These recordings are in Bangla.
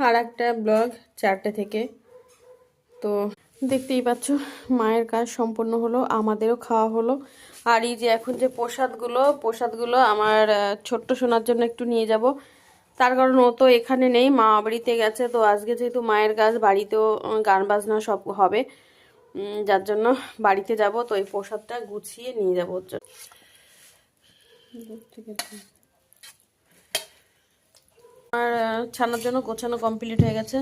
আর একটা ব্লগ 4টে থেকে। তো দেখতেই পাচ্ছ মায়ের কাজ সম্পূর্ণ হলো, আমাদেরও খাওয়া হলো। আর এই যে এখন যে প্রসাদগুলো আমার ছোট্ট সোনার জন্য একটু নিয়ে যাব, তার কারণ ও তো এখানে নেই, মা বাড়িতে গেছে। তো আজকে যেহেতু মায়ের কাজ, বাড়িতেও গান বাজনা সব হবে, যার জন্য বাড়িতে যাব। তো এই প্রসাদটা গুছিয়ে নিয়ে যাবো ওর জন্য। ঠিক আছে, আর ছানার জন্য গোছানো কমপ্লিট হয়ে গেছে।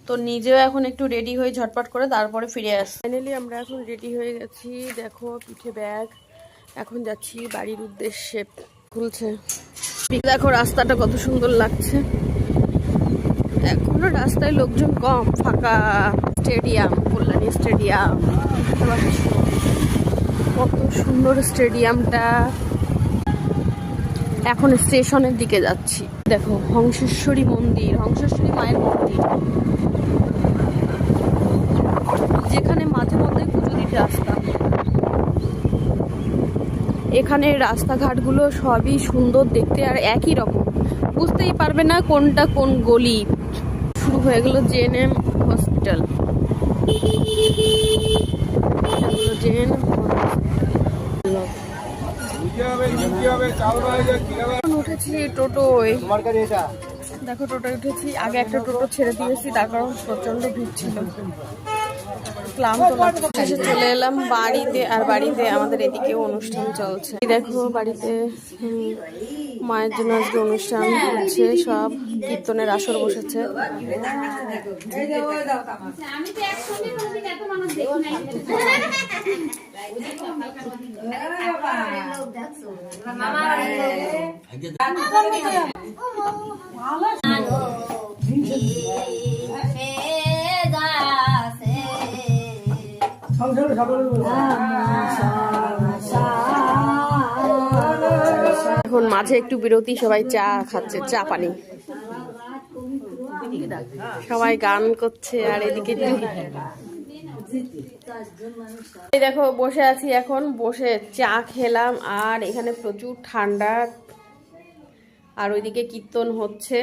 তো নিজেও এখন একটু রেডি হয়ে ঝটপট করে তারপরে ফিরে আসছি। ফাইনালি আমরা এখন রেডি হয়ে গেছি, দেখো পিঠে ব্যাগ। এখন যাচ্ছি বাড়ির উদ্দেশ্যে। খুলছে, দেখো রাস্তাটা কত সুন্দর লাগছে। এখনো রাস্তায় লোকজন কম, ফাঁকা। স্টেডিয়াম, কল্যাণী স্টেডিয়াম, কত সুন্দর স্টেডিয়ামটা। এখন স্টেশনের দিকে যাচ্ছি। দেখো হংসেশ্বরী মন্দির, হংসেশ্বরী মায়ের মন্দির, যেখানে মাঝে মধ্যে পুজো দিতে আসতাম। এখানে রাস্তাঘাটগুলো সবই সুন্দর দেখতে, আর একই রকম, বুঝতেই পারবে না কোনটা কোন গলি। শুরু হয়ে গেল জেএনএম হসপিটাল, জেএন উঠেছি টোটোয়। দেখো টোটোয় উঠেছি, আগে একটা টোটো ছেড়ে দিয়েছি, তার কারণ প্রচন্ড ভিড় ছিল, ক্লান্ত লাগছে। চলে এলাম বাড়িতে, আর বাড়িতে আমাদের এদিকেও অনুষ্ঠান চলছে। দেখো বাড়িতে মায়ের জন্য আজকে অনুষ্ঠান হচ্ছে, সব কীর্তনের আসর বসেছে। এখন মাঝে একটু বিরতি, সবাই চা খাচ্ছে, চা পানি, সবাই গান করছে। আর এদিকে এই দেখো বসে আছি, এখন বসে চা খেলাম, আর এখানে প্রচুর ঠান্ডা। আর ওইদিকে কীর্তন হচ্ছে,